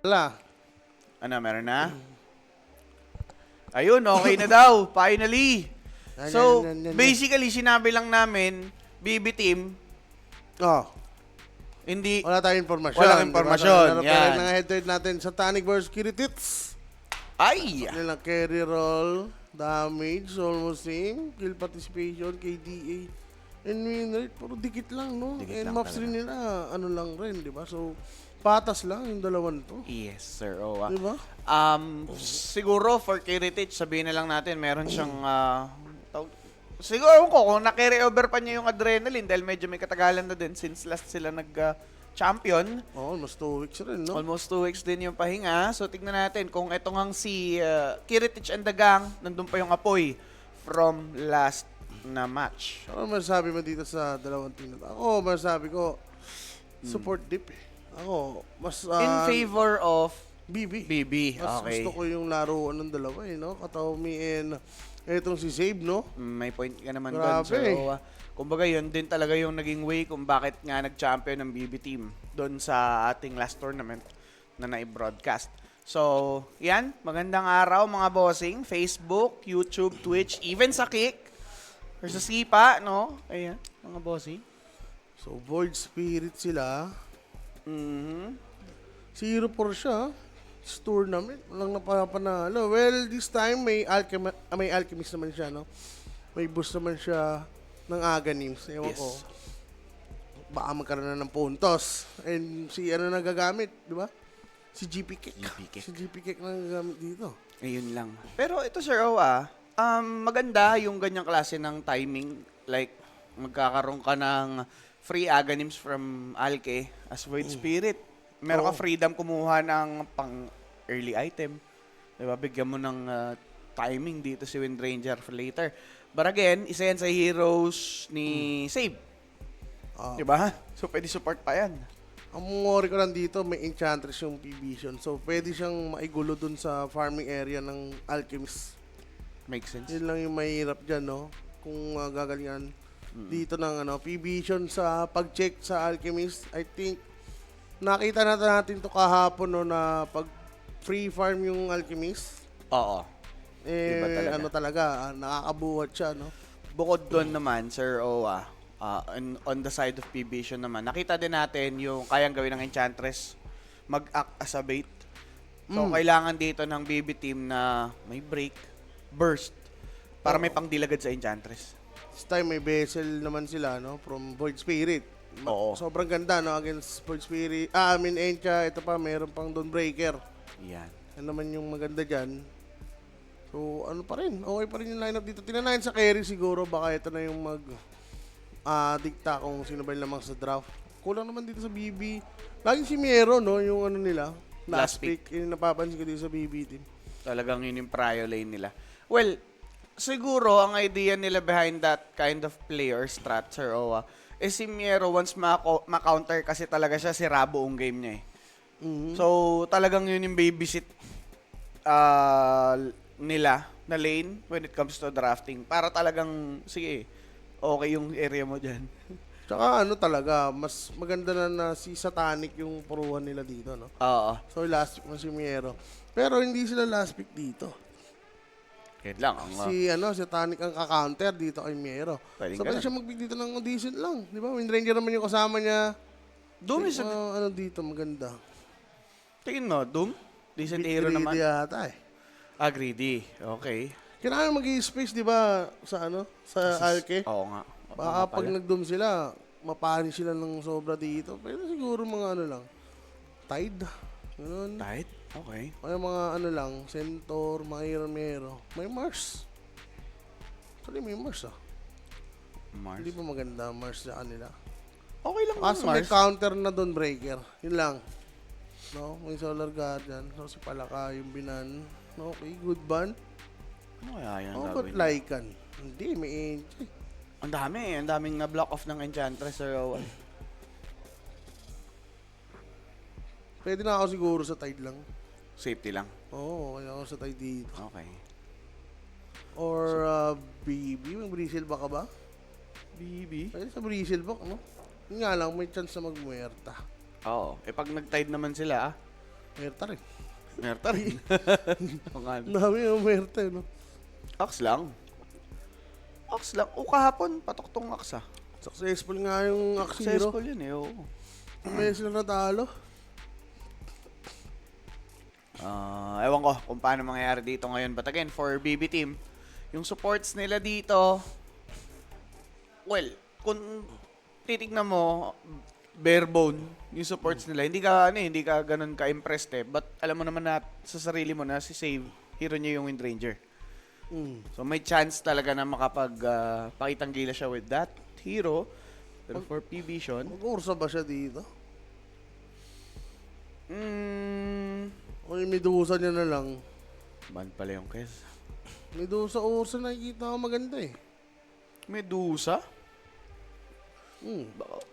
Wala. Ano, meron na? Ayun, okay na daw. Finally. So, basically, sinabi lang namin, BB team, Oh, hindi, wala tayong informasyon. Walang impormasyon, Diba? yan. Ng head-to-head natin sa Tonic vs. Kiritits. ay! Nilang carry roll, damage, almost same, kill participation, KDA, and win rate. Puro dikit lang, no? Dikit And lang maps talaga. rin nila, ano lang rin, di ba? So, patas lang yung dalawan to. Yes, sir. Oh, Di ba? siguro, for Kiritich, sabihin na lang natin, meron siyang, siguro ko, kung na-carry over pa niya yung adrenaline dahil medyo may katagalan na din since last sila nag-champion. Oh, almost 2 weeks rin, no? Almost 2 weeks din yung pahinga. So, tignan natin kung etong ang si Kiritich and the gang, nandun pa yung apoy from last na match. Ano masasabi mo dito sa dalawang team na to? Ako, masasabi ko, support deep eh. Ako, mas... In favor of BB. BB. Mas Okay. gusto ko yung laruan ng dalawa eh, no? Katawmi and etong si Save, no? May point ka naman doon. Grabe. So, kumbaga yun din talaga yung naging way kung bakit nga nag-champion ng BB team doon sa ating last tournament na na-broadcast. So, yan. Magandang araw mga bossing. Facebook, YouTube, Twitch, even sa Kick. Versus Sipa, no? Ayan, mga bossing. So, Void Spirit sila. Mhm. 0-4 siya. Sa tournament, walang napapanalo. Well, this time, may Alchemist naman siya, no? May boost naman siya ng Aganims. Ewan Yes. ko. Baka magkaroon na ng puntos. And si ano nagagamit, di ba? Si GP Kick. GP Kick. Si GP Kick na nagagamit dito. Ayun lang. Pero ito, Sir Owa, maganda yung ganyang klase ng timing. Like, magkakaroon ka ng free Aganims from Alke as Void Spirit. Meron ka Oo. freedom kumuha ng pang early item. Diba? Bigyan mo ng timing dito si Wind Ranger for later. But again, isa yan sa heroes ni Save. Ah. Diba? So, pwede support pa yan. Ang worry ko lang dito, may Enchantress yung P-Vision. So, pwede siyang maigulo dun sa farming area ng Alchemist. Makes sense. Yun lang yung mahirap dyan, no? Kung gagalingan dito ng P-Vision sa pag-check sa Alchemist. I think, nakita natin to kahapon, no, na pag free farm yung Alchemist, Oo. Iba talaga. ano talaga, nakakabuhat siya, no? Bukod doon naman, Sir Owa, on the side of P-Vision naman, nakita din natin yung kayang gawin ng Enchantress mag-act as a bait. So, kailangan dito ng BB team na may break, burst, para may pangdilagad sa Enchantress. This time may vessel naman sila, no? From Void Spirit. Oo. Sobrang ganda, no? Against Void Spirit. Encha, ito pa, meron pang Dawnbreaker. Yan. Ano naman yung maganda dyan. So, ano pa rin. Okay pa rin yung lineup dito. Tinanayin sa carry siguro. Baka ito na yung dikta kung sino ba yung lamang sa draft. Kulang naman dito sa BB. Laging si Miero, no? Yung ano nila. Last Last pick. Yung napapansin ko dito sa BB team. Talagang yun yung prio lane nila. Well, siguro, ang idea nila behind that kind of player strat, Sir Owa, is si Miero, once ma-counter kasi talaga siya, sira buong game niya eh. So, talagang yun yung babysit nila na lane when it comes to drafting. Para talagang, sige, okay yung area mo dyan. Tsaka ano talaga, mas maganda na si Satanic yung puruhan nila dito, no? Oo. So, last pick mo si Miero. Pero hindi sila last pick dito. Yun lang. Ang, Si Satanic ang ka-counter dito kay Miero. Pwedeng So, pwede ganun. siya mag-pick dito ng decent lang. Di ba? Wind Ranger naman yung kasama niya. Doom is Ano dito, maganda. tingin mo, Doom? Decent hero naman. Greedy yata eh. Greedy. Okay. Kailangan mag-i-space, di ba, sa sa Alke? Oo nga. Baka pag nag-doom sila, mapani sila ng sobra dito. Pero siguro mga ano lang, Tide. Ganun. Tight? Okay. May mga ano lang, Centaur, mga Iron Mero. May Mars. Actually, may Mars Mars. Hindi pa maganda Mars sa kanila. Okay lang Kaso naman, may Mars. counter na doon breaker. Yun lang. No, may Solar Guardian. So, si Palaka, yung Binan. Okay, good ban. Ano kaya yan Oh, gagawin but niya? Lycan. Hindi, may Enchi. Ang dami eh. Ang daming na-block off ng Enchantress or Owen. Pwede na ako siguro sa Tide lang. Safety lang. Oo, kaya ako sa Tide dito. Okay. Or BB, may Bristle ba ka ba? BB? Pwede sa Bristle ba, no? Yun nga lang, may chance na magmuerta. Oo. Eh pag nag-tide naman sila Merta rin. Merta rin. Ang ano. Dami yung Merta, no? Axe lang. Axe lang. O kahapon, patok tong axe ah. Successful nga yung Axiro. Successful yun eh, oo. May sila natalo. Ewan ko kung paano mangyayari dito ngayon. But again, for BB Team, yung supports nila dito, well, kung titignan mo, bare bone, yung supports nila, hindi ka ganun ka-impressed eh. But alam mo naman na sa sarili mo na si Save, hero niya yung Wind Ranger. So may chance talaga na pakitang gila siya with that hero. Pero for P-Vision, Mag-ursa ba siya dito? O yung Medusa niya na lang. ban pala yung Kes. Medusa Ursa nakikita ko maganda eh. Medusa? Baka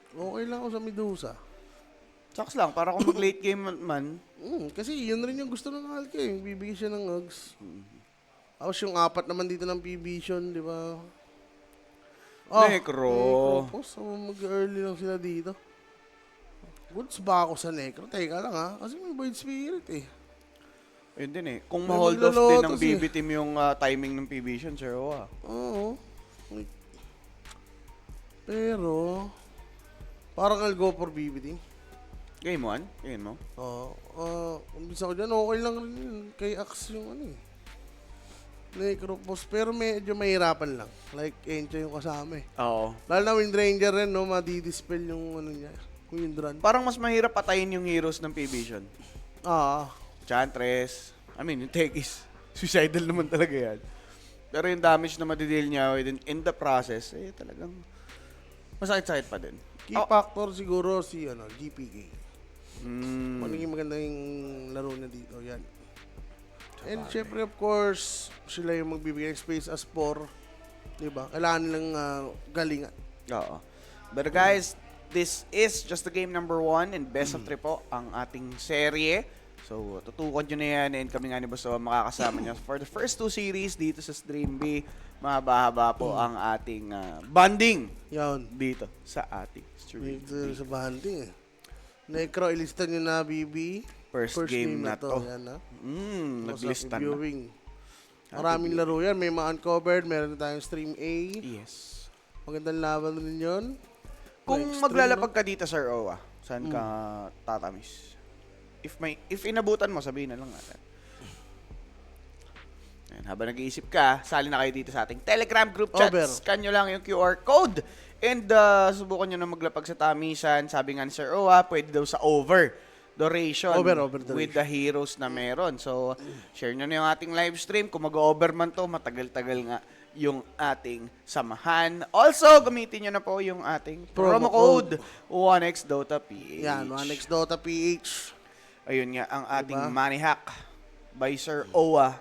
okay lang ako sa Medusa. Saks lang, para kung mag-late game man. Kasi yun rin yung gusto ng Alki eh. Bibigyan siya ng Uggs. Tapos yung 4 naman dito ng P-Vision, di ba? Necro. So mag-early lang sila dito. Goods ba ako sa Necro? Teka lang ha. Kasi may Void Spirit eh. Yun din eh. Kung May ma-hold off din ng maglolotos BB Team yung timing ng P-Vision, sir, Oo. Pero, parang I'll go for BB team. Game 1? Game mo? Umpisa ko dyan, okay lang rin yun. Kay Axe yung ano eh. Necropos. Pero medyo mahirapan lang. Like, Encha yung kasama eh. Oo. Lalo na Wind Ranger rin, no? Madidispel yung ano niya. Wind Run. Parang mas mahirap patayin yung heroes ng P-Vision. Chantress. I mean, yung tech is suicidal naman talaga yan. Pero yung damage na madideal niya in the process, eh talagang masakit-sakit pa din. Key factor siguro si GPK. Mm. Magiging maganda yung laro niya dito. Yan. And syempre, of course, sila yung magbibigay ng space as 4. Diba? Kailangan nilang galingan. Oo. But guys, this is just the game number 1 and best of 3 po ang ating serye. So, tutukan nyo na yan and kami nga ni Boss makakasama nyo for the first 2 series dito sa Stream B. Mahaba-haba po ang ating bonding Yan. dito sa ating stream. Dito sa banding eh. Necro, ilista nyo na, BB. First game na to. Yan, ha? Naglista na. Viewing. Maraming laro yan. May mga uncovered. Meron tayong Stream A. Yes. Magandang laban rin yun. Kung Like maglalapag ka dito, Sir Owa, saan ka tatamis? If inabutan mo, sabihin na lang natin. Ayan, habang nag-iisip ka, sali na kayo dito sa ating Telegram group chat. Over. Scan nyo lang yung QR code. And subukan nyo na maglapag sa tamisan. Sabi nga ni Sir Owa, pwede daw sa over duration Over with the heroes na meron. So, share nyo na yung ating live stream. Kung mag-over man to, matagal-tagal nga yung ating samahan. Also, gamitin nyo na po yung ating promo code 1xDotaPH. Yan, 1xDotaPH. Ayun nga, ang ating Diba? money hack by Sir Owa.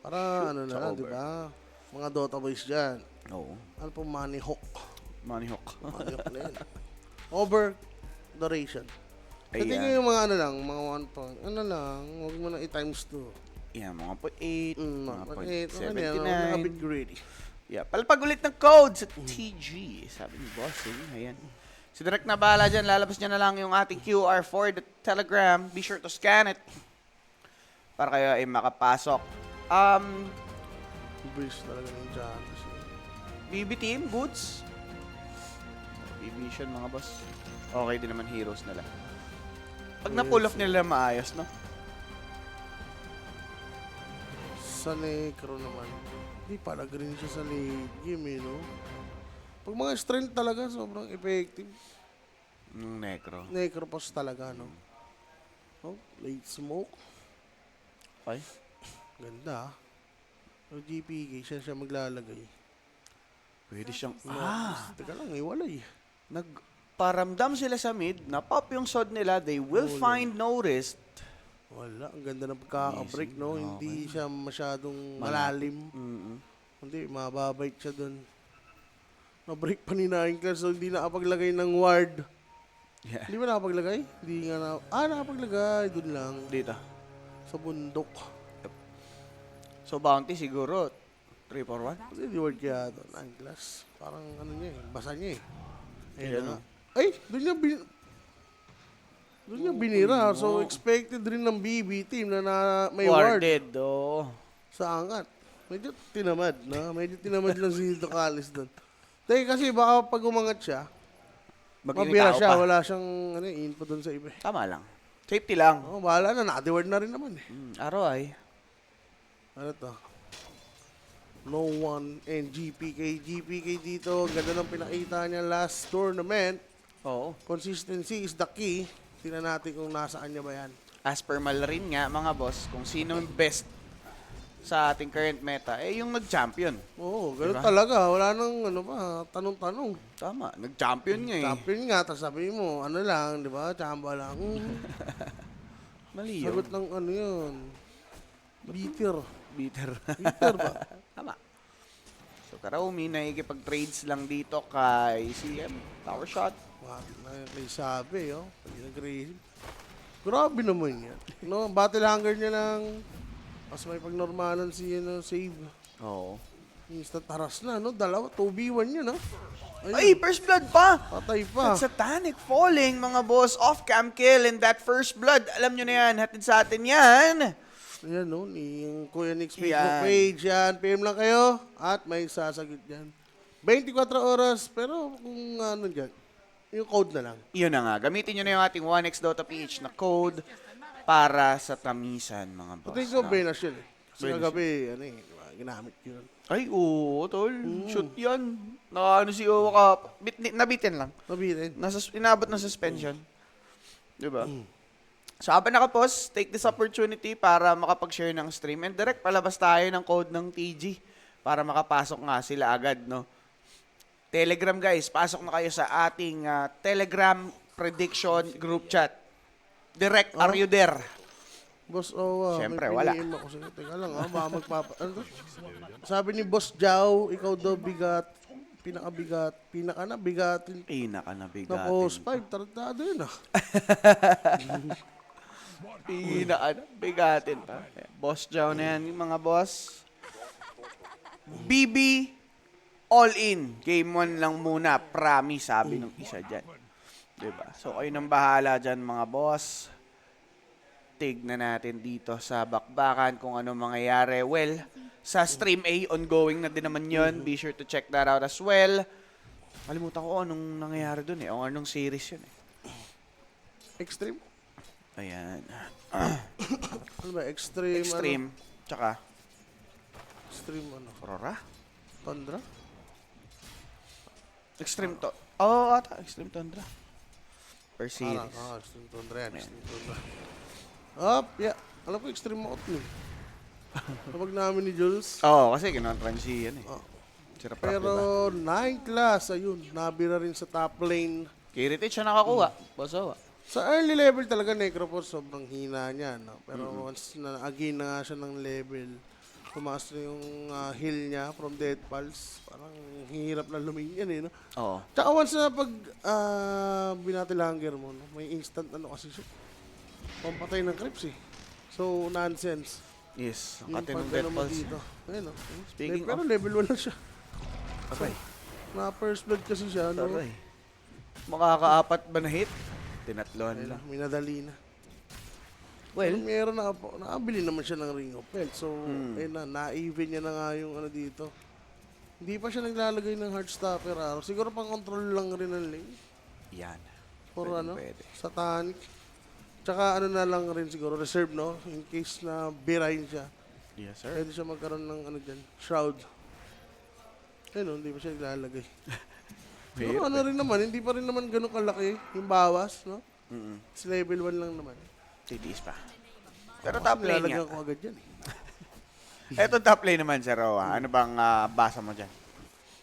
Para ano na, sa di over. ba? Mga Dota boys dyan. Oo. Ano po, Money Hawk? Money hook. Money Hawk na yan. Over duration. Pwede Ayan. yung mga ano lang, mga 1 point. Ano lang, huwag mo na i-times 2. Yan, mga .8, mga A bit .79. greedy. Yeah, palpag ulit ng code sa TG. Sabi ni Bossing. Ayan. Si Direk na bahala dyan. Lalabas niya na lang yung ating QR for the Telegram. Be sure to scan it para kayo ay makapasok. Base talaga ng Janus. BB Team, goods. Vision mga boss. Okay din naman heroes nila. Pag na-pull off nila maayos, no? Sa Necro naman. Hindi pala green siya sa late game, no? Pag mga strength talaga, sobrang effective. Necro. Necropos talaga, no? Oh, late smoke. Okay. Ganda, So, GPK, siya maglalagay. Pwede siyang... Teka lang, walay. Nagparamdam sila sa mid, na-pop yung sword nila, they will find no rest. Wala, ang ganda ng pagkaka-break, no? Amazing. Hindi siya masyadong malalim. Hindi, mababait siya dun. Na-break pa ni Nine so hindi nakapaglagay ng ward. Yeah. Hindi ba nakapaglagay? Hindi nga na... nakapaglagay. Dun lang. Dito. Sa bundok. So, bounty siguro, 3-4-1? Kasi di word kaya ito. Nine class. Parang ano niya eh. Basa niya eh. Ayan, na. Ay! Doon niya Doon niya binira. So, expected rin ng BB team na may ward Warded, oh. sa angat. Medyo tinamad, no? Medyo tinamad lang si Ducalis doon. Kasi baka pag umangat siya, mabira Mag-initao siya. pa. Wala siyang info doon sa iba. Tama lang. Safety lang. Oh, bahala na. Naka-ward na rin naman eh. Araw ay. Ano to? No one and GPK. GPK dito. Ganda ng pinakita niya last tournament. Oo. Consistency is the key. Tingnan natin kung nasaan niya ba yan. As per Malrin nga, mga boss, kung sino yung best sa ating current meta, yung nag-champion. Oo, ganun Diba? talaga. Wala nang tanong-tanong. Tama, nag-champion nga eh. Champion nga, tapos sabi mo, ano lang, di ba? Chamba lang. Mali yun. Sagot ng ano yun. Bitter. Bitter. Bitter ba? Tama. So, Karaumi, nakikipag-trades lang dito kay CM. Power shot. Wag na kay sabi, oh. Pag nag-raise. Grabe naman yan. No, battle hunger niya lang. Mas may pagnormalan si save. Oo. Instant haras na, no? Dalawa, 2v1 yun, no? Ay, first blood pa! Patay pa. At Satanic Falling, mga boss. Off-cam kill and that first blood. Alam nyo na yan, hatid sa atin yan. Ayan, no? Yung Kuya Nick's Yan. Facebook page, yan. PM lang kayo at may sasagot yan. 24 oras, pero kung ano dyan, yung code na lang. Yun na nga. Gamitin nyo na yung ating 1x.ph na code para sa tamisan, mga boss. Pati ko, no? Benas yun eh. Kasi Benas kagabi, ano eh, diba? Ginamit yun. Ay, oo, tol. Shoot yan. Nakaano si Owa ka. Nabitin lang. Nabitin. Inabot ng suspension. Diba? So, habang nakapost, take this opportunity para makapag-share ng stream. And direct palabas tayo ng code ng TG para makapasok nga sila agad, no? Telegram, guys. Pasok na kayo sa ating Telegram prediction group chat. Direct, are you there? Boss Owa, Siyempre, may wala. piniim ako sa'yo. Teka lang, baka ano to? Sabi ni Boss Jao, ikaw daw bigat, pinaka-bigatin Pinaka-nabigatin. na post 5. Tarantado yun, ah. Pinaka-nabigatin pa. Boss Jow na yan, yung mga boss. BB, all in. Game 1 lang muna. Promise, sabi ng isa dyan. Diba? So, kayo nang bahala dyan, mga boss. Tignan natin dito sa bakbakan kung ano mangyayari. Well, sa Stream A, ongoing na din naman yun. Be sure to check that out as well. Kalimutan ko anong nangyayari dun eh. O anong series yun eh. Extreme? Ayan. Ano ba? Extreme, Extreme. Tsaka, Extreme, ano? Aurora? Tundra? Extreme to. Oo, ata. Extreme Tundra. Per series. Extreme Tundra yan. Extreme Tundra. Up, yeah. Alam ko, Extreme out mo. Kapag namin ni Jules. Oo, kasi kinontrang si yan eh. Oh. Sirap diba? Pero 9 class, ayun, nabira rin sa top lane. Kiritich siya nakakuha. Bosawa. Sa early level talaga, Necropos, sobrang hina niya. No? Pero once na again na nga siya ng level, tumaas na yung heal niya from Death Pulse. Parang hirap na lumingan eh. No? Oo. Tsaka once na pag binatilanger mo, no? May instant ano kasi siya. Pampatay ng creeps eh. So, nonsense. Yes. Ang Yung katinong pag death ano mo pulse. dito. Ayun, no? Speaking Pero of- level 1 na siya. Okay. Na first blood kasi siya, no? Taray. Makakaapat ba na hit? Tinatlohan Ayun, lang. minadali na. Well, Meron nakabili naman siya ng Ring of Health. So, ayun na, na-even niya na nga yung ano dito. Hindi pa siya naglalagay ng Heartstopper araw. Siguro pang control lang rin ng lane. yan. For Pwede, ano, pwede. Satanic. Tsaka ano na lang rin siguro, reserve, no? In case na birahin siya. Yes, sir. Pwede siya magkaroon ng ano dyan, Shroud. Ayun, no, hindi pa siya naglalagay. Fair, Pero ano rin naman, hindi pa rin naman ganun kalaki yung bawas, no? Mm-mm. It's level 1 lang naman. Titiis pa. Pero top lane Nilalagyan nga. ko agad yan eh. Eto top lane naman, Sir Roa. Ano bang basa mo dyan?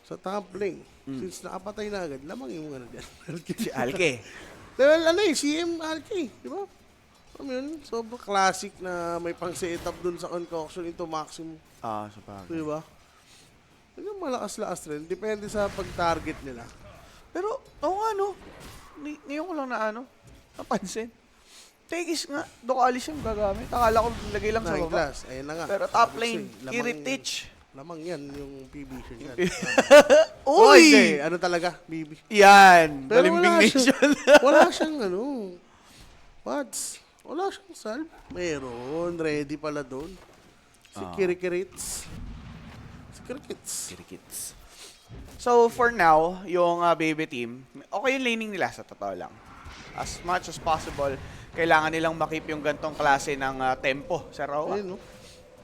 Sa top lane, since nakapatay na agad, lamang yung ano dyan. Si Alke. Well, ano eh, CM Alki, di ba? Ano yun? Sobrang classic na may pang setup dun sa concoction into maximum. Sa bagay. Di ba? Yung malakas-lakas rin. Depende sa pag-target nila. Pero, oo nga, no? Ngayon ko lang na napansin. Tekis nga, Ducalis yung gagamit. Akala ko lagay lang sa 9 baba. class, ayun na nga. Pero top Kasi lane, Kiritich. Lamang yan, yung PB shirt yan. Uy! Ano talaga, BB. Yan! Pero Balimbing wala siya- Nation. Wala siyang ano. Pads, wala siyang salve. Meron, ready pala doon. Si Kirikirits. Si Kirikits. Kirikits. So, for now, yung baby team, okay yung laning nila sa totoo lang. As much as possible, kailangan nilang makip yung gantong klase ng tempo sa Rawa. Ayun, no?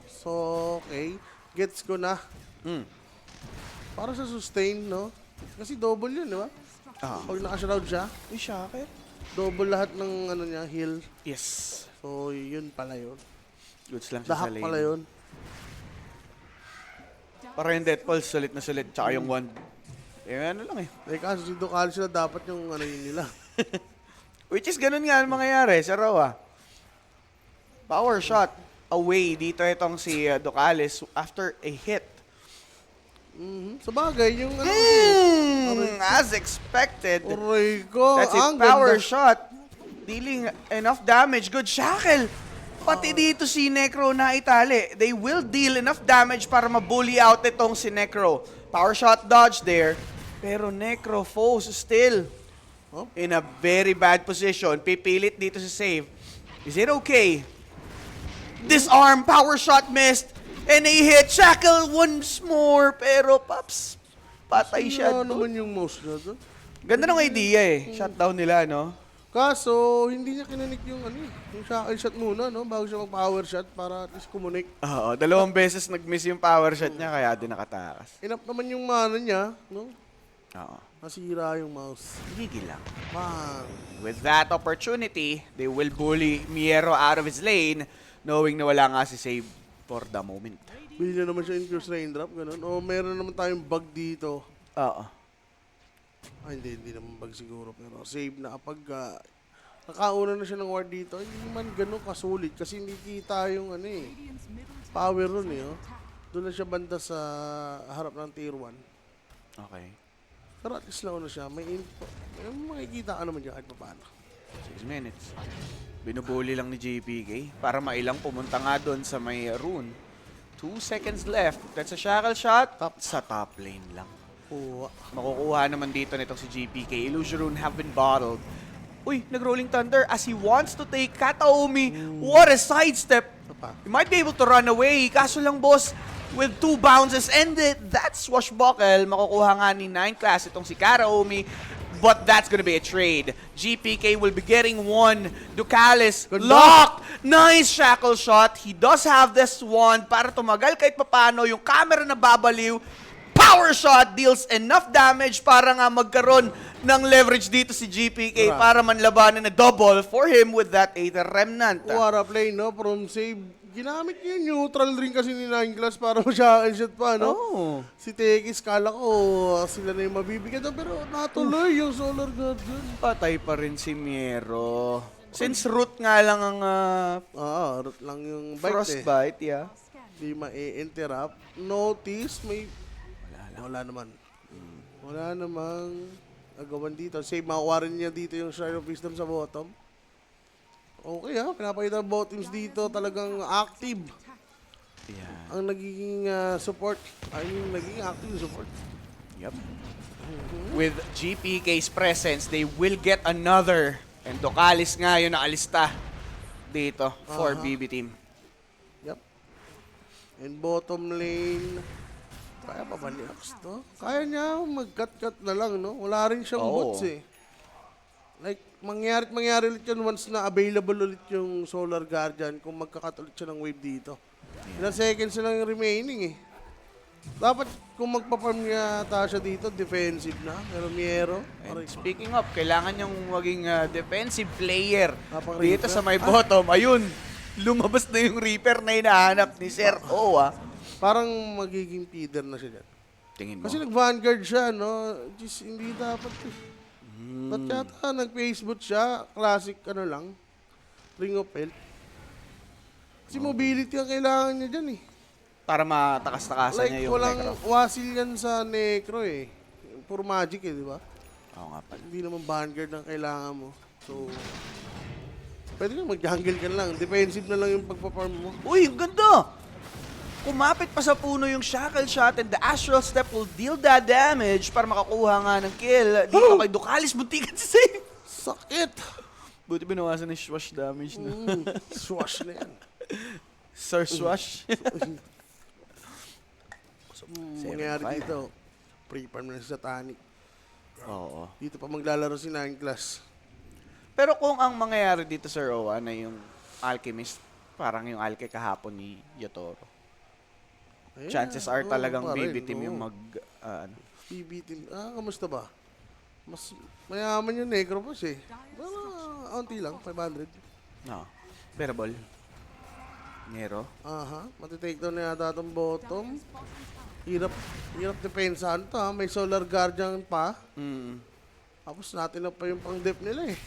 So, okay. Gets ko na. Para sa sustain, no? Kasi double yun, di ba? Pag naka-shroud siya, Uy, shakit. double lahat ng ano niya, heal. Yes. So, yun pala yun. Goods lang siya sa Dahak lane. pala yun. Para yung Death Pulse, sulit na sulit. Tsaka yung wand. Eh, ano lang eh. Eh, kaso si Ducal sila dapat yung ano yun nila. Which is ganun nga ang mangyayari sa Rawa. Power shot away dito itong si Ducalis after a hit. Sa bagay, yung ano. As expected. Aray ko, That's a ang power ganda. shot. Dealing enough damage. Good shackle. Pati dito si Necro na itali. They will deal enough damage para mabully out itong si Necro. Power shot dodge there. Pero Necro foes still in a very bad position. Pipilit dito si save. Is it okay? Disarm. Power shot missed. And a hit. Shackle once more. Pero Paps, patay siya Ano doon. naman yung mouse niya doon? Ganda ng idea eh. Shutdown nila, no? Kaso, hindi niya kinanik yung ano yung shackle shot muna, no? Bago siya mag-power shot para at least kumunik. Oo, 2 beses nag-miss yung power shot niya kaya din nakatakas. Enough naman yung mana niya, no? Oo. Nasira yung mouse. Gigil lang. Man. With that opportunity, they will bully Miero out of his lane, knowing na wala nga si Save for the moment. Bili na naman siya increase raindrop, ganun. O meron naman tayong bug dito. Oo. Ay, hindi naman bug siguro. Pero save na kapag nakauna na siya ng ward dito, hindi naman ganun kasulit. Kasi hindi kita yung ano eh. Power run eh. Oh. Doon na siya banda sa harap ng tier 1. Okay. Pero at least nauna siya. May info. May makikita ka naman dyan kahit paano. 6 minutes. Binubuli lang ni JPK para mailang pumunta nga doon sa may rune. 2 seconds left. That's a shackle shot. Sa top lane lang. Oo. Makukuha naman dito nitong si JPK. Illusion Rune have been bottled. Uy, nag-rolling thunder as he wants to take Kataomi. What a sidestep. He might be able to run away. Kaso lang, boss, with 2 bounces ended. That's swashbuckle. Makukuha nga ni 9 class itong si Kataomi. But that's gonna be a trade. GPK will be getting 1. Ducalis, lock! Nice shackle shot. He does have this one para tumagal kahit papano. Yung camera na babaliw. Power shot deals enough damage para nga magkaroon ng leverage dito si GPK para manlabanan na double for him with that Aether Remnant. What a play, no? From save. Ginamit niya yung neutral ring kasi ni 9 class para shackle shot pa, no? Oh. Si Tekis, kala ko sila na yung mabibigyan doon, pero natuloy yung Solar Guardian. Patay pa rin si Miero. Since root nga lang ang Root lang yung bite eh. frostbite, yeah. Di ma-interrupt. Notice, may... Wala naman. Wala namang agawan dito. Save, makuha rin niya dito yung Shrine of Wisdom sa bottom. Okay pinapakita ng bot teams dito talagang active. Yeah. Ang nagiging support. I mean, nagiging active yung support. Yep. With GPK's presence, they will get another. And Ducalis nga yung naalista dito for BB team. Yep. And bottom lane, kaya pa ba ni Axe to? Kaya niya mag-cut-cut na lang, no? Wala rin siyang boots eh. Like, mangyari ulit yun once na available ulit yung Solar Guardian kung magkakat ulit siya ng wave dito. Ilang seconds na lang yung remaining eh. Dapat kung magpa-farm niya siya dito, defensive na. Pero Miero, And speaking of, kailangan yung maging defensive player Kapag dito Reaper? sa may bottom. Ayun, lumabas na yung Reaper na hinahanap ni Sir O. parang magiging feeder na siya dyan. Tingin mo? Kasi nag-vanguard siya, no? Just hindi dapat eh. Ba't yata nag-Facebook siya, classic ano lang, Ring of Health. Kasi mobility ang kailangan niya dyan eh. Para matakas-takasan Like, niya yung walang Necro. wasil yan sa Necro eh. Puro magic eh, di ba? Oo nga pala. Hindi naman vanguard ang kailangan mo. So, pwede ka mag-jungle ka lang. Defensive na lang yung pagpa-farm mo. Uy, ang ganda! Kumapit pa sa puno yung shackle shot and the astral step will deal that damage para makakuha nga ng kill. Dito kay Ducalis, buntikan si save. Sakit! Buti binawasan ng swash damage na. Swash na yan. Sir Swash. So, mangyayari dito, pre-farm na sa Tanic. Oo. Dito pa maglalaro si 9 class. Pero kung ang mangyayari dito, Sir Owa, na yung Alchemist, parang yung Alke kahapon ni Yatoro. Ayan, Chances are oo, talagang pa rin, BB team yung oo. BB team. Kamusta ba? Mas mayaman yung Necropos eh. Pero, auntie lang, 500. No. Bearable. Nero. Matitake down na yata itong bottom. Hirap depensahan to ha. May Solar Guardian pa. Mm. Tapos natin na pa yung pang-dep nila eh.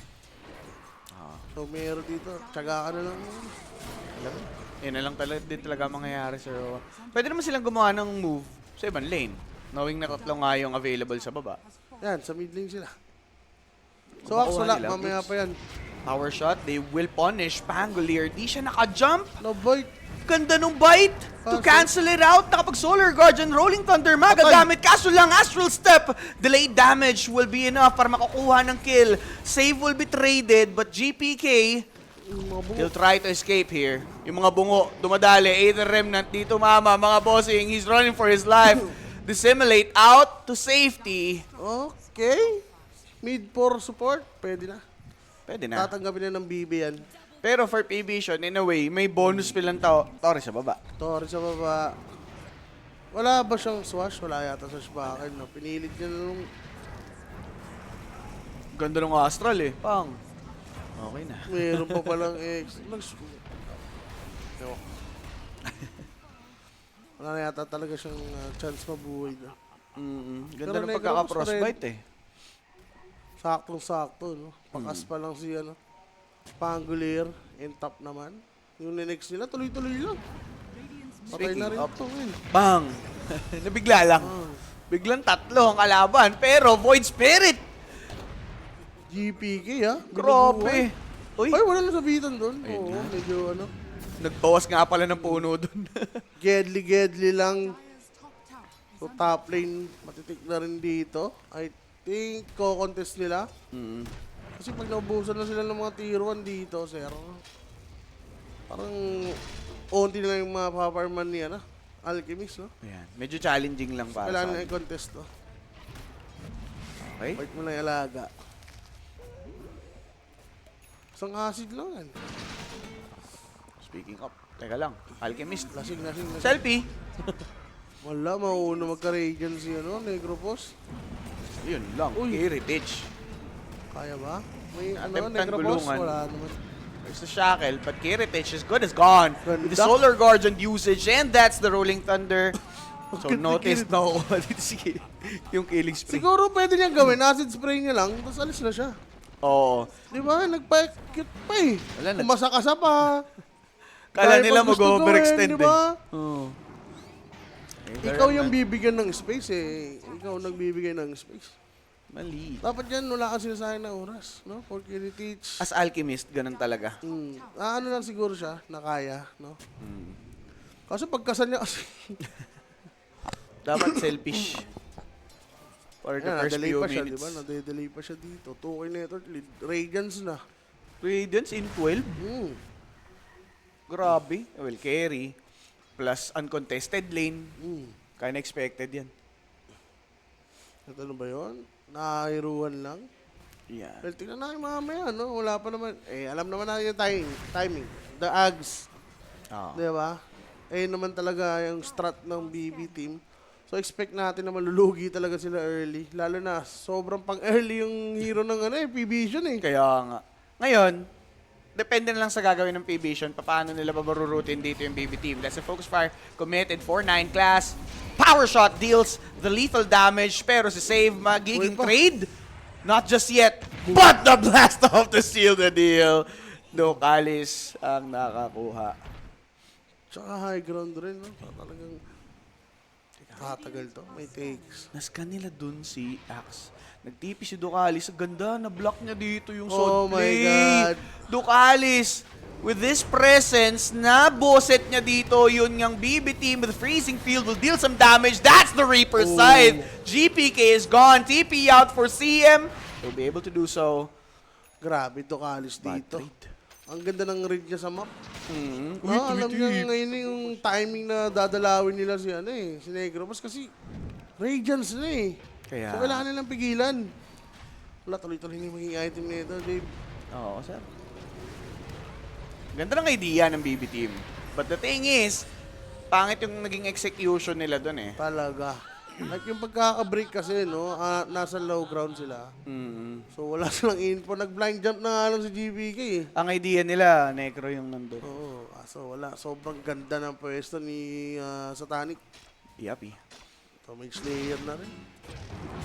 So, meron dito. Tsaga ka na lang. Yun na lang din talaga mangyayari, Sir Owa. Pwede naman silang gumawa ng move sa ibang lane. Knowing na tatlo nga yung available sa baba. Yan, sa mid lane sila. So, Kung Axe makuha wala. nila, Mamaya oops. pa yan. Power shot, they will punish Pangolier. Di siya naka-jump. No void. Ganda nung bite to Kaso- cancel it out. Nakapag Solar Guardian, Rolling Thunder, magagamit. Kaso lang, Astral Step. Delayed damage will be enough para makukuha ng kill. Save will be traded, but GPK, he'll try to escape here. Yung mga bungo, dumadali. Aether Remnant dito, mama, mga bossing. He's running for his life. Dissimulate out to safety. Okay. Mid 4 support. Pwede na. Pwede na. Tatanggapin na ng BB yan. Pero for PBision, in a way, may bonus pilang Torre sa baba. Tori sa baba. Wala ba siyang swash? Wala yata sa Shbaken. No? Pinilit niya na nung Ganda ng Astral eh. Pang. Okay na. meron pa palang X. Ewan. Wala na yata talaga siyang chance mabuhay na. Ganda Pero ng Negro pagkaka-frostbite eh. Saktong-sakto, no? Pakas pa lang si, Pangolier. And top naman. Yung next nila, tuloy-tuloy lang. Patay Speaking na rin of- ito, man. Bang! Nabigla lang. Biglang tatlo ang kalaban, pero Void Spirit! GPK, ha? Grabe! Uy, Ay, wala na sabitan doon. Ayun Oo, na. medyo, nagbawas nga pala ng puno dun. gedli lang. So, top lane, matitik na rin dito. I think, co-contest nila. Kasi pag naubusan na sila ng mga tier 1 dito, sir, parang onti na lang yung mga paparman niya, Alchemist, no? Ayan, medyo challenging lang para Kailangan sa na i-contest, to. Okay? Fight mo na yung alaga. Isang acid lang yan. Speaking of, teka lang, Alchemist. Lasing. Selfie! Wala, mauuna magka-radiant si, Necropos. Yun lang, Uy. Heritage. Kaya ba? May, Attemptan Necropos? gulungan. Wala naman. There's the Shackle, but Heritage is good as gone. With the Ganda. Solar Guardian usage, and that's the Rolling Thunder. So Ganda notice kill. na ako dito si yung killing spree. Siguro pwede niyang gawin, acid spray niya lang, tapos alis na siya. Oo. Di ba? Nagpa-cute pa eh. Wala na. Kumasakasa pa. Kala Dahil nila pag gusto mag-overextend gawin, di ba? Oo. Ikaw yung bibigyan ng space eh. Ikaw nagbibigay ng space. Mali. Dapat yan, wala kang sinasahin na oras. No? For teach. As Alchemist, ganun talaga. Ano lang siguro siya, na kaya. No? Kaso pagkasal niya kasi, Dapat selfish. For the yan, first na-delay few pa siya, di minutes. ba? Na-delay pa siya dito. 2K na ito, Radiance na. Radiance in 12? Hmm. Grabe. Well, carry. Plus uncontested lane. Kaya na-expected yan. Ito na ba yun? Nakahiruan lang. Yeah. Well, tingnan natin mamaya, no? Wala pa naman. Alam naman natin yung timing. The Ags. Ah. Di ba? Naman talaga yung strat ng BB team. So, expect natin na malulugi talaga sila early. Lalo na, sobrang pang-early yung hero ng PBision eh. Kaya nga. Ngayon, depende na lang sa gagawin ng PBision, paano nila babarurutin dito yung BB team. That's a focus fire committed for 9 class. Power shot deals the lethal damage, pero si Save magiging Uy pa. trade. Not just yet, but the blast off to seal the deal. Nocalis ang nakakuha. Tsaka high ground rin, no? Talagang tatagal to. May takes. Nascan nila dun si Axe. Nagtipi si Ducalis. Ang ganda, na-block niya dito yung Oh sword my play. God. Ducalis, with this presence, naboset niya dito. Yun ngang BB team with freezing field will deal some damage. That's the Reaper side. GPK is gone. TP out for CM. He'll be able to do so. Grabe, Ducalis Bad dito. trade. Ang ganda ng read niya sa map. Mm. Alam niya ngayon yung timing na dadalawin nila si si Negro. Mas kasi Radiance na eh. Kaya- So kailangan nilang pigilan. Wala, tuloy-tuloy na yung magiging item nito, Dave. Oo, sir. Ganda ng idea ng BB team. But the thing is, pangit yung naging execution nila doon eh. Talaga. Like yung pagkaka-break kasi, no, nasa low ground sila. Mm. So wala silang info. Nag-blind jump na nga lang si GBK eh. Ang idea nila, Necro yung nandun. Oo, so wala. Sobrang ganda ng pwesto ni Satanic. Yapi. So Mage Slayer na rin.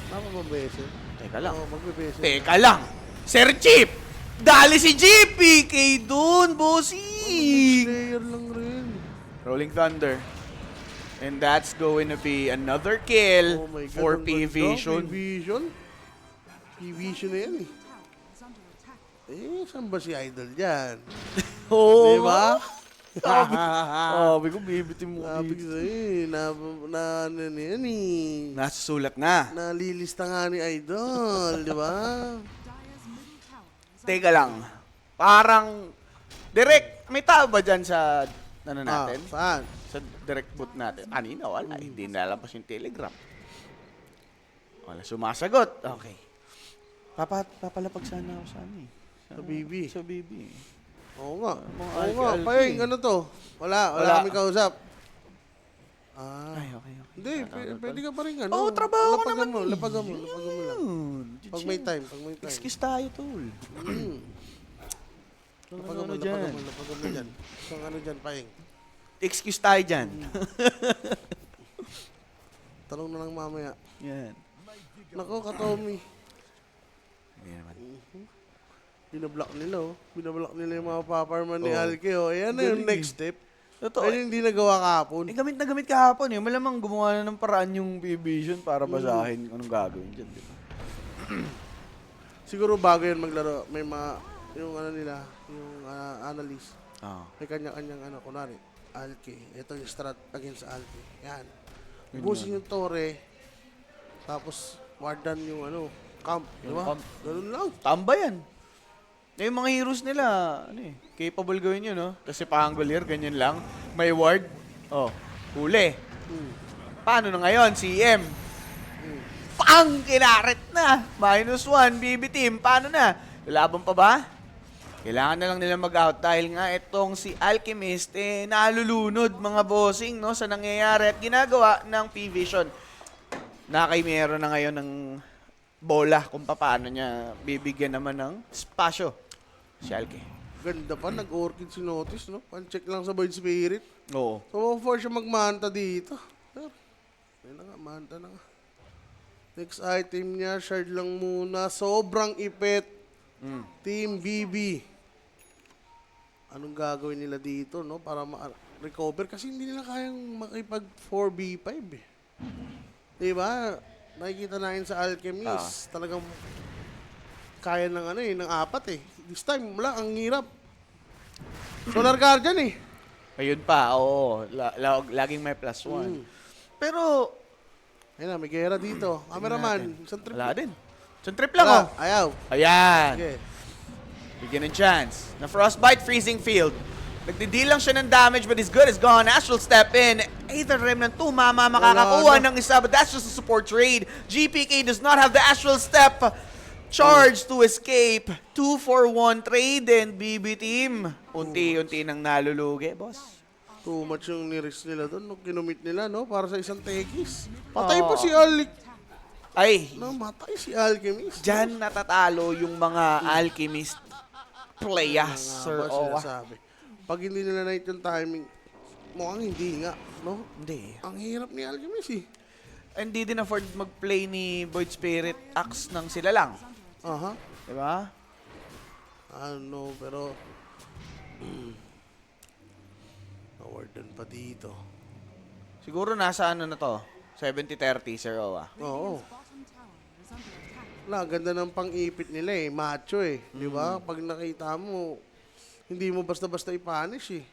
Tama ba beses? Teka lang. Oo, magbe-beses. Teka lang. Sir Chip! Dali si GPK dun, bossy! Slayer lang rin. Rolling Thunder. And that's going to be another kill Oh my God, for ang ganda. P-Vision. P-Vision? P-Vision na yan eh. Saan ba si Idol dyan? Oh, Di ba? Sabi ko, bibitin mo. Sabi ko sa'yo eh, ano yan eh. Nasusulat na. Nalilista nga ni Idol, di ba? Teka lang. Parang, direct, may tao ba dyan sa, natin? Saan? Sa direct boot natin. Kanina, wala. Hindi nalampas yung Telegram. Wala, sumasagot. Okay. Papalapag sana ako sa Sa BB. Sa BB. Oo nga. Mga Oo nga. alki-alki. Payeng, ano to? Wala Wala. kami kausap. Ay, okay. Hindi, pwede ka pa rin ano. Oo, trabaho ko Lapagan naman mo, eh. lapagan mo lang. Pag may time. Excuse tayo, tol. Lapagan mo dyan. Isang ano dyan, Payeng. Excuse tayo dyan. Tanong na lang mamaya. Yan. Nako, Katomi. Yan naman. Binablock nila, oh. Binablock nila yung mga paparman ni Oo. Alke, oh. Ayan na yung Galing next step. Totoo. Ayun yung hindi nagawa kahapon. Gamit na gamit kahapon eh. Malamang gumawa na ng paraan yung P-Vision para basahin anong gagawin dyan, di ba? Siguro bago yan maglaro, may yung ano nila, yung analyst. Oo. May kanya-kanyang ano, kunwari, Alke. Ito yung strat against Alke. Yan. Busin yung Torre. Tapos, Wardan yung ano, camp. Di Yung ba? camp. Ganun lang. Tamba yan. Yung mga heroes nila, capable gawin yun, no? Kasi pa-angolier, ganyan lang. May ward. Oh, huli. Paano na ngayon, CM? Pang! Kinaret na! -1, BB team. Paano na? Lalaban pa ba? Kailangan na lang nila mag-out dahil nga itong si Alchemist, nalulunod mga bossing, no? Sa nangyayari at ginagawa ng P-Vision. Meron na ngayon ng bola kung paano niya bibigyan naman ng spasyo si Alke. Ganda pa, nag-orchid si Notice, no? Pan-check lang sa Void Spirit. Oo. So, for sure magmanta dito. Pero, ayun na nga, manta na nga. Next item niya, shard lang muna. Sobrang ipit. Team BB. Anong gagawin nila dito, no? Para ma-recover. Kasi hindi nila kayang makipag 4v5, eh. Diba? Nakikita natin sa Alchemist. Talagang kaya ng ng 4 eh. This time, wala, ang hirap. Solar Guardian eh. Ayun pa, oo. Laging may +1. Pero, Ayun na, may gera dito. Cameraman, isang trip. wala din. Isang trip lang, Wala, oh. ayaw. Ayan. Sige. Bigyan ng chance. Na Frostbite, Freezing Field. Nagdi-deal lang siya ng damage but his good is gone. Astral step in. Aether Remnant 2, makakakuha ng isa but that's just a support trade. GPK does not have the Astral step. Charge to escape. 2-for-1 trade and BB team. Unti-unti nang nalulugi, boss. Too much yung niris nila doon. Nung kinumit nila, no? Para sa isang tekis. Patay pa si Alec. Ay, Namatay si Alchemist. dyan natatalo yung mga Alchemist players, Sir Owa. Sabi. Pag hindi nila night yung timing, mukhang hindi nga, no? Hindi. Ang hirap ni Alchemist eh. Hindi din afford mag-play ni Void Spirit Axe ng sila lang. Aha. Diba? Ano, pero... Warden pa dito. Siguro nasa ano na to? 70-30, Sir Owa. Oo. Wala, ganda ng pang-ipit nila eh. Macho eh. Di ba? Pag nakita mo, hindi mo basta-basta ipanish eh.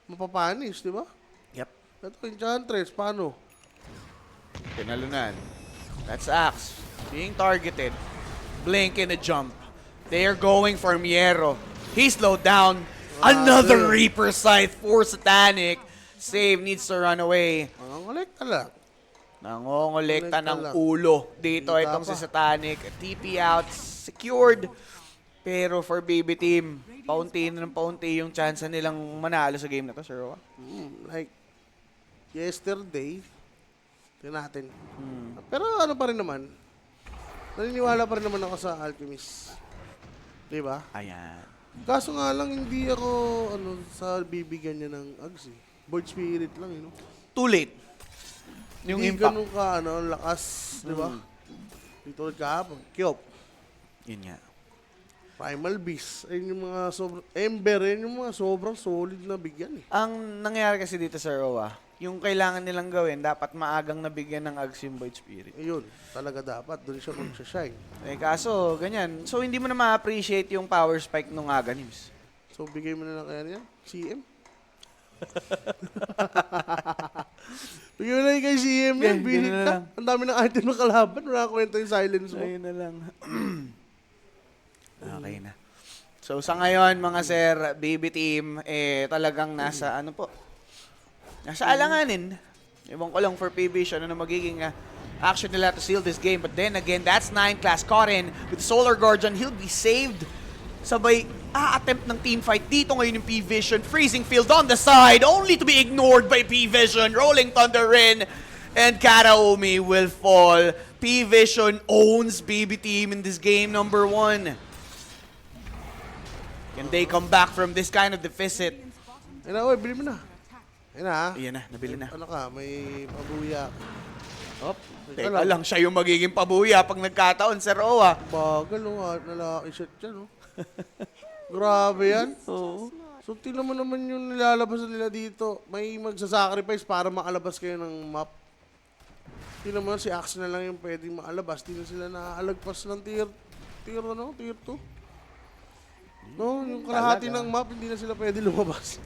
Mapapanish, di ba? Yep. Ito, Enchantress, paano? Pinalunan. That's Axe. Being targeted. Blink and a jump. They are going for Miero. He slowed down. Another Reaper Scythe for Satanic. Save needs to run away. Kolekta lang. Nangongolekta ng Kolekta lang. ulo dito Kita itong pa. si Satanic. TP out, secured. Pero for BB Team, paunti na ng paunti yung chance nilang manalo sa game na to, Sir Roa. Like, yesterday, tingnan natin. Pero ano pa rin naman, naniniwala pa rin naman ako sa Alchemist. Diba? Ayan. Kaso nga lang, hindi ako sa bibigyan niya ng Ags eh. Void Spirit lang, Too late. Yung hindi impact. ganun ka, lakas, diba? Dito ulit kahapon, Kyop, Yun nga. Primal Beast, ayun yung mga sobrang, Ember, ayun yung mga sobrang solid na bigyan eh. Ang nangyari kasi dito, Sir Roa, yung kailangan nilang gawin, dapat maagang nabigyan ng Ags yung Void Spirit. Ayun, talaga dapat, doon siya mag-shine. Eh kaso, ganyan. So, hindi mo na ma-appreciate yung power spike nung Aganims. So, bigay mo na lang kaya niya, CM. Bigay mo na lang kay CM yan, Yeah, bilit ganun na ka. lang. Ang dami ng item na kalaban, wala kwenta yung silence mo. Ayun na lang. Okay na. So, sa ngayon, mga sir, baby team, talagang nasa, nasa alanganin. Ewan ko lang for PB, ano magiging action nila to seal this game. But then again, that's 9 class caught in with Solar Guardian. He'll be saved. Sabay, attempt ng team fight dito ngayon yung P-Vision. Freezing field on the side, only to be ignored by P-Vision. Rolling Thunder in, and Karaomi will fall. P-Vision owns BB Team in this game number 1. Can they come back from this kind of deficit? Ayun na, oy, bili mo na. Ayun na, ha? Ayan na, nabili na. Ano ka, may pabuya. Op, teka lang, siya yung magiging pabuya pag nagkataon, Sir Owa. Bagal, nalaki shot dyan, Grabe yan. Oo. So, tingnan mo naman yung nilalabas nila dito. May magsasacrifice para makalabas kayo ng map. Tingnan mo, si Axe na lang yung pwedeng makalabas. Di na sila naaalagpas ng tier 2. No, yung kalahati ng map, hindi na sila pwede lumabas.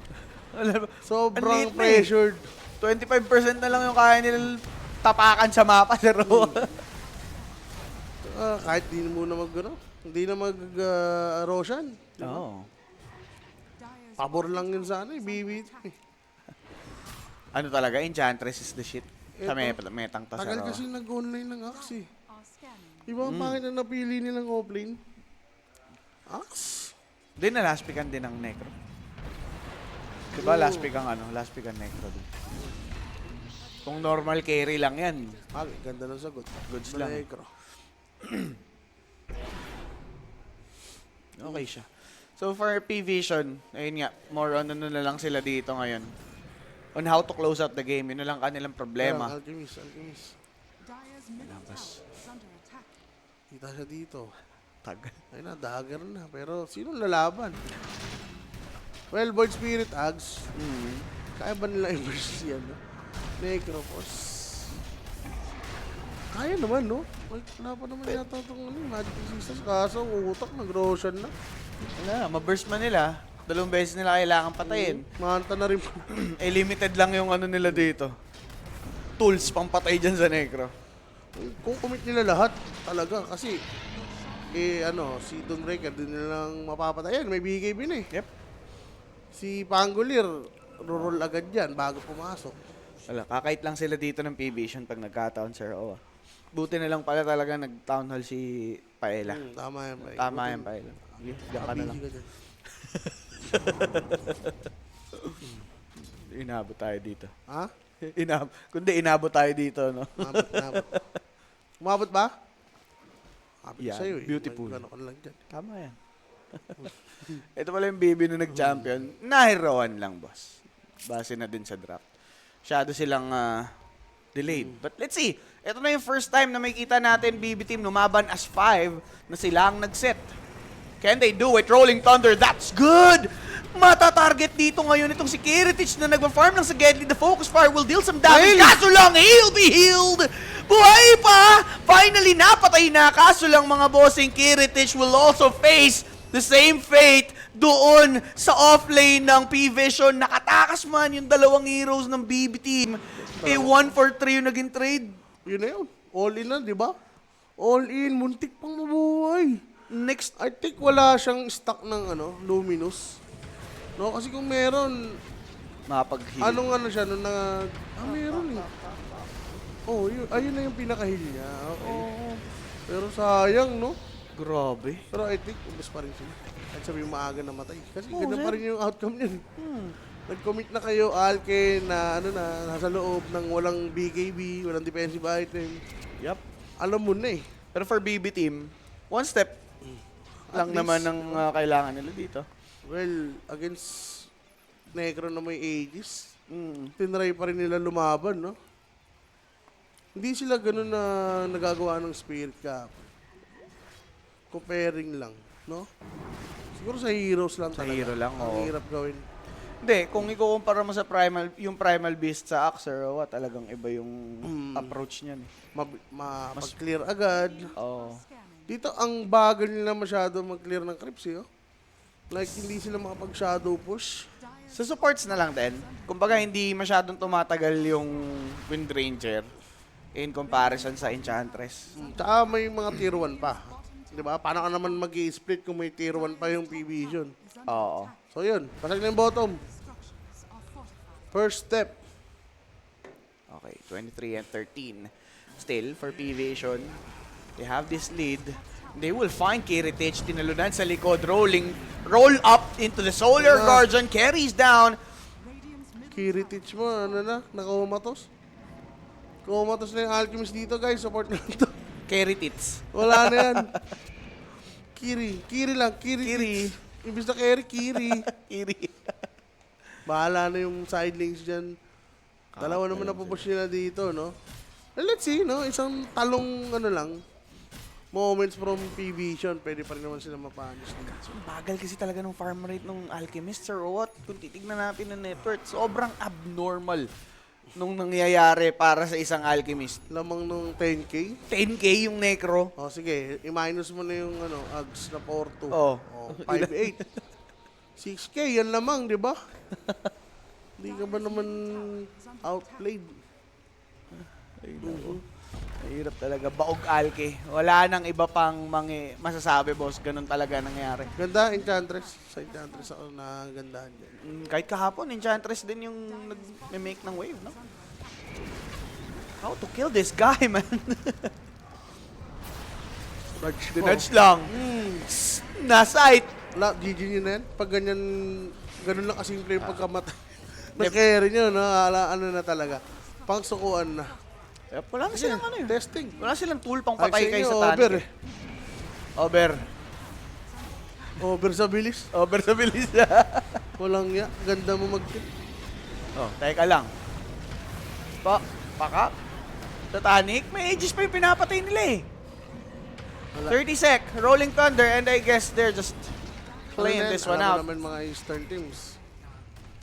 Sobrang Ang liit na pressured. 25% na lang yung kaya nila tapakan sa mapa, Sir Owa. Kahit di na muna hindi na mag-Roshan. Oo. Pabor lang yun sana BB. Ano talaga, Enchantress is the shit. Sa Eto, metang to, Sir Tagal Owa. kasi nag-online ng Axe eh. Diba, bakit na napili nilang offlane? Axe? Din na last pick din ng Necro. Diba last pick ang Necro din. Kung normal carry lang yan, Ganda ng sagot. Goods lang. Negro. okay siya. So for P-Vision, ayun nga, more on na lang sila dito ngayon. On how to close out the game, yun na lang kanilang problema. Alchemist. Labas. Kita siya dito. Tagal. Ayun na, dagger na. Pero sino lalaban? Well, Void Spirit, Ags. Kaya ba nila i-verse yan? Necropos. Kaya naman, no? Wala pa naman yata itong Magic Resistance. Kaso, utak, nag-Roshan na. Wala, ma-burst man nila. 2 beses nila kailangan patayin. Manta na rin. Limited lang yung nila dito. Tools pang patay dyan sa Necro. Kung commit nila lahat, talaga. Kasi, si Dawnbreaker, din nilang mapapatayan. May BKB na eh. Yep. Si Pangolier, roll agad yan bago pumasok. Wala, kakait lang sila dito ng P-Vision pag nagkataon, Sir Owa. Buti na lang pala talaga nag-town hall si Paela. Tama yan, Pai. Tama yan, Paela. Okay, diyan ka na lang. Busy ka dyan. Inabot tayo dito. Ha? Kundi inabot tayo dito, no? Umabot. Umabot ba? Umabot Yan, sa'yo eh. beautiful. May gano'n ka lang dyan. Tama yan. Ito pala yung baby na nag-champion. Nahiroan lang, boss. Base na din sa draft. Masyado silang delayed. But let's see. Ito na yung first time na makita natin BB Team lumaban as 5 na sila ang nag-set. Can they do it? Rolling Thunder, that's good! Mata-target dito ngayon itong si Kiritich na nagpa-farm lang sa Gedli. The Focus Fire will deal some damage. Kaso lang, he'll be healed! Buhay pa! Finally, napatay na. Kaso lang, mga bossing, Kiritich will also face the same fate doon sa offlane ng P-Vision. Nakatakas man yung 2 heroes ng BB Team. 1 for 3 yung naging trade. Yun na yun. All in na, di ba? All in. Muntik pang mabuhay. next, I think wala siyang stock ng Luminous. No, kasi kung meron, mapag-heal. anong siya, nung meron eh. Oh, ayun na yung pinaka-heal niya. Okay. Pero sayang, no? Grabe. Pero I think, ubos pa rin sila. Kahit sabihin maaga namatay. Kasi Oo, ganun pa sir. rin yung outcome niyan. Nag-commit na kayo, Alke, na nasa loob ng walang BKB, walang defensive item. Yup. Alam mo na eh. Pero for BB team, one step lang At naman least, ang kailangan nila dito. Well, against Necro na may Aegis, Mm. tinry pa rin nila lumaban, no? Hindi sila ganun na nagagawa ng Spirit Cap. Comparing lang, no? Siguro sa Heroes lang Sa talaga. hero lang, Ang oo. hirap gawin. Hindi, kung ikukumpara mo sa yung Primal Beast sa Axer, talagang iba yung approach niyan. Pag-clear agad. Oo. Dito, ang bagal nila masyado mag-clear ng creeps, eh, oh. Like, hindi sila makapag-shadow push. Sa supports na lang din. Kumbaga, hindi masyadong tumatagal yung Wind Ranger in comparison sa Enchantress. Tsaka may mga tier 1 pa. Di ba? Paano ka naman mag-i-split kung may tier 1 pa yung P-Vision? Oo. So yun, pasag na yung bottom. First step. Okay, 23 and 13. Still, for P-Vision, they have this lead. They will find Kiritich, tinalunan sa likod, roll up into the Solar Guardian, carries down. Kiritich mo, nakahumatos. Kumatos na yung Alchemist dito, guys. Support na to. Kiritich. Wala na yan. Kiri lang. Kiri. Imbis na carry, Kiri. Kiri. Bahala na yung side lanes dyan. Dalawa naman na pupush nila dito, no? And let's see, no? Isang talong, moments from P-Vision, pwede pa rin naman sila mapanish. So, bagal kasi talaga ng farm rate ng Alchemist, Sir What? Kung titignan natin ng net worth, sobrang abnormal nung nangyayari para sa isang Alchemist. Lamang nung 10K. 10k yung Necro. O sige, i-minus mo na yung Ags na 4-2. Oh. 5-8. 6K, yan lamang, di ba? Hindi ka ba naman outplayed? Mahirap talaga. Baog Alke. Wala nang iba pang masasabi, boss. Ganun talaga nangyari. Ganda, Enchantress. Sa Enchantress ako nagandahan dyan. Kahit kahapon, Enchantress din yung nag-make ng wave, no? How to kill this guy, man? Nudge lang. Nasight. Wala, GG nyo na yan. Pag ganun lang kasimple yung pagkamatay. Na-carry nyo, no? Na talaga. Pangsukuan na. Wala na silang Testing. Wala silang tool pang patay kay Actually, Satanic. over eh. Over. Over sa bilis. Over sa bilis. Walang ya. Ganda mo mag-kill. Oh, teka lang. Paka. Satanic, may Aegis pa yung pinapatay nila eh. Wala. 30 sec, Rolling Thunder, and I guess they're just playing Alam this one Alam out. mo naman mga Eastern teams.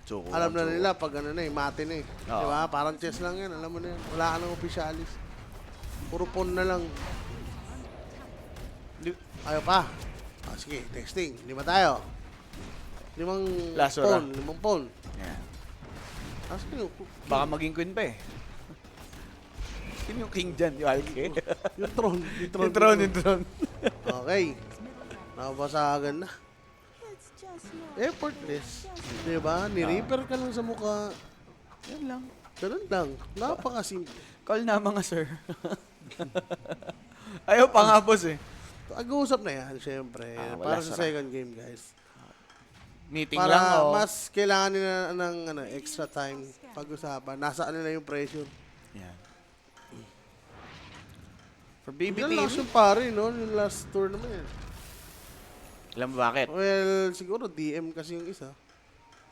So, Alam na nila pag mate na eh. Oo. Di ba? Parang chess lang yan. Alam mo na yan. Wala ka ng officialis. Puro pawn na lang. Ayaw pa. Sige, texting. 5 tayo. 5 Last pawn. ora. 5 pawn. Yeah. Sige, Baka maging queen pa eh. Yun yung king dyan, yung Alke. yung throne. yung throne. Okay. Nabasagan na. Effortless. Di ba? Ni-reaper ka lang sa mukha. Yan lang. Ganun lang. Napakasimple. Call na mga sir. Ayaw pa nga boss eh. Pag-uusap na yan, syempre. Wala Para sa sarap. second game, guys. Meeting Para lang oh. mas kailangan nila ng extra time pag-usapan. Nasaan nila yung pressure. Yan. For BB Yan team, last yung pare, no? Yung last tournament. Eh. alam mo bakit? Well, siguro DM kasi yung isa.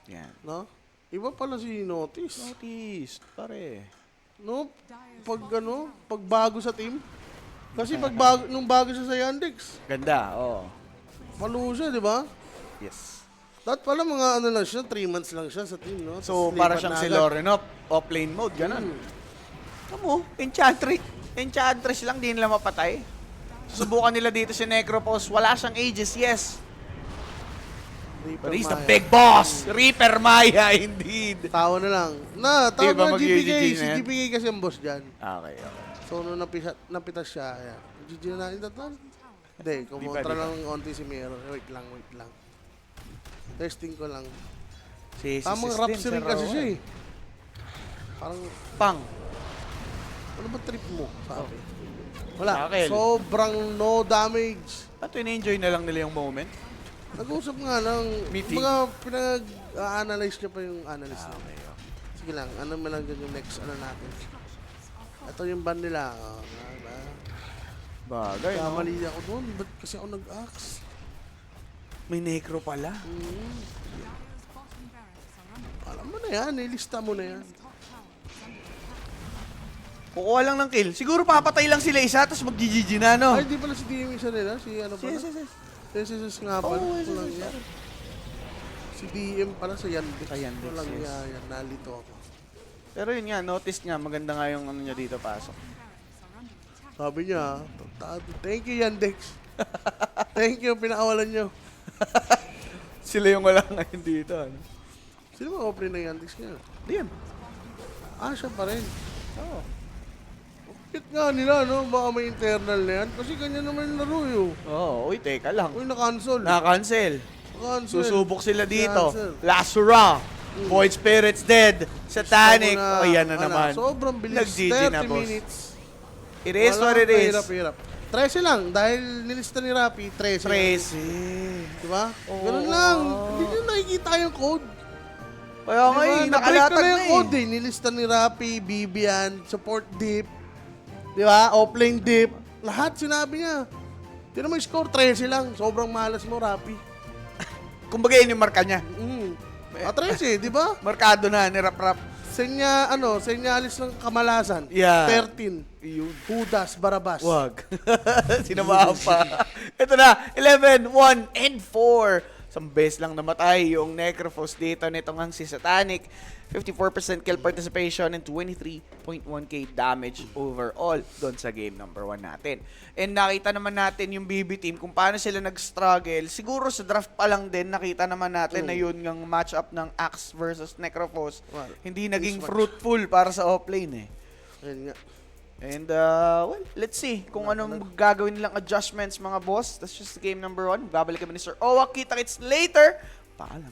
Yan. No? Iba pala si Notice. Notice, pare. No? Pag bago sa team. Kasi nung bago siya sa Yandex, Ganda, oo. malo siya, di ba? Yes. Dapat pala mga lang siya, 3 months lang siya sa team, no? So, Tapos para lipat siyang na si agad. Loren off-lane mode, ganun. Tamo, Enchantress lang, di nila mapatay. Susubukan nila dito si Necropos. Wala siyang Aegis, yes. Reaper But he's the Maya. big boss. Reaper Maya, indeed. Tao na lang. Di ba Tawag na GPK. mag-GG na Si yan? GPK kasi ang boss dyan. Okay. So, nung napitas siya, ayan. GG na natin tatlo. Hindi, Di kumontra ba? lang ng onti si Mirror. Wait lang. Testing ko lang. Si Tamang Sis rap din, si rin Sir kasi Raul. siya eh. Parang, Pang. ano ba trip mo? Sabi. Wala. Sakil. Sobrang no damage. At in-enjoy na lang nila yung moment. Nag-usap nga lang. Meeting. Mga pinag-analyze niya pa yung analyst niya. Okay. Sige lang, ano mo lang dyan yung next ano natin. Ito yung ban nila. Bagay, no? Mali ako doon. Ba't kasi ako nag-axe? May necro pala. Alam mo na yan, nilista mo na yan. Kukuha lang ng kill. Siguro papatay lang sila isa, tapos mag-GG na, no? Ay, di pala si DM isa nila. Si ano pala? Si nga pala. Oo, Walang yes. yan. Si DM pala sa Yandex. Sa Yandex, Walang yes. yan. Nalito ako. Pero yun nga, notice nga, maganda nga yung ano niya dito pasok. Sabi niya, thank you Yandex. Thank you, pinakawalan nyo. Sila yung wala ngayon dito, ano? Sino ba opening na Yandex niya? Di yan. Siya pa rin. Oo. Hit nga nila, no? Baka may internal na yan. Kasi ganyan naman yung laro yun. Oo, uy, teka lang. Uy, na-cancel. Na-cancel. Na-cancel. Susubok sila dito. Cancel. Lasura. Void Spirits dead. Satanic. Gusto mo O, yan na naman. Sobrang bilis. Nag-GG na, 30 boss. minutes. It is what it is. Hirap. 13 lang. Dahil nilista ni Rappi, 13. Tracy. Diba? Oo. Ganun lang. Hindi nyo nakikita yung code. Kaya nga eh, Nabalik ko nakalatag na na yung eh. code eh. Nilista ni Rappi, Bibian, support dip. Di ba? Offlane dip. Lahat sinabi niya. Tino mo yung score, 13 lang. Sobrang malas mo, Rappi. Kumbaga yun yung marka niya. 13, di ba? Markado na, nirap-rap. Senyalis ng kamalasan. Yeah. 13. Yun. Judas, Barabas. Wag. Sinamahan pa. Ito na, 11, 1, and 4. Isang beses lang namatay yung Necrophos dito nitong ang si Satanic. 54% kill participation and 23.1k damage overall doon sa game number 1 natin. And nakita naman natin yung BB team kung paano sila nag-struggle. Siguro sa draft pa lang din nakita naman natin na yun yung matchup ng Axe versus Necrophos. Well, Hindi naging this match. fruitful para sa offlane eh. Ayun nga. And, well, let's see kung anong gagawin nilang adjustments, mga boss. That's just game number 1. Babalik kami ni Sir Owa. Kita-kits later. Paalam.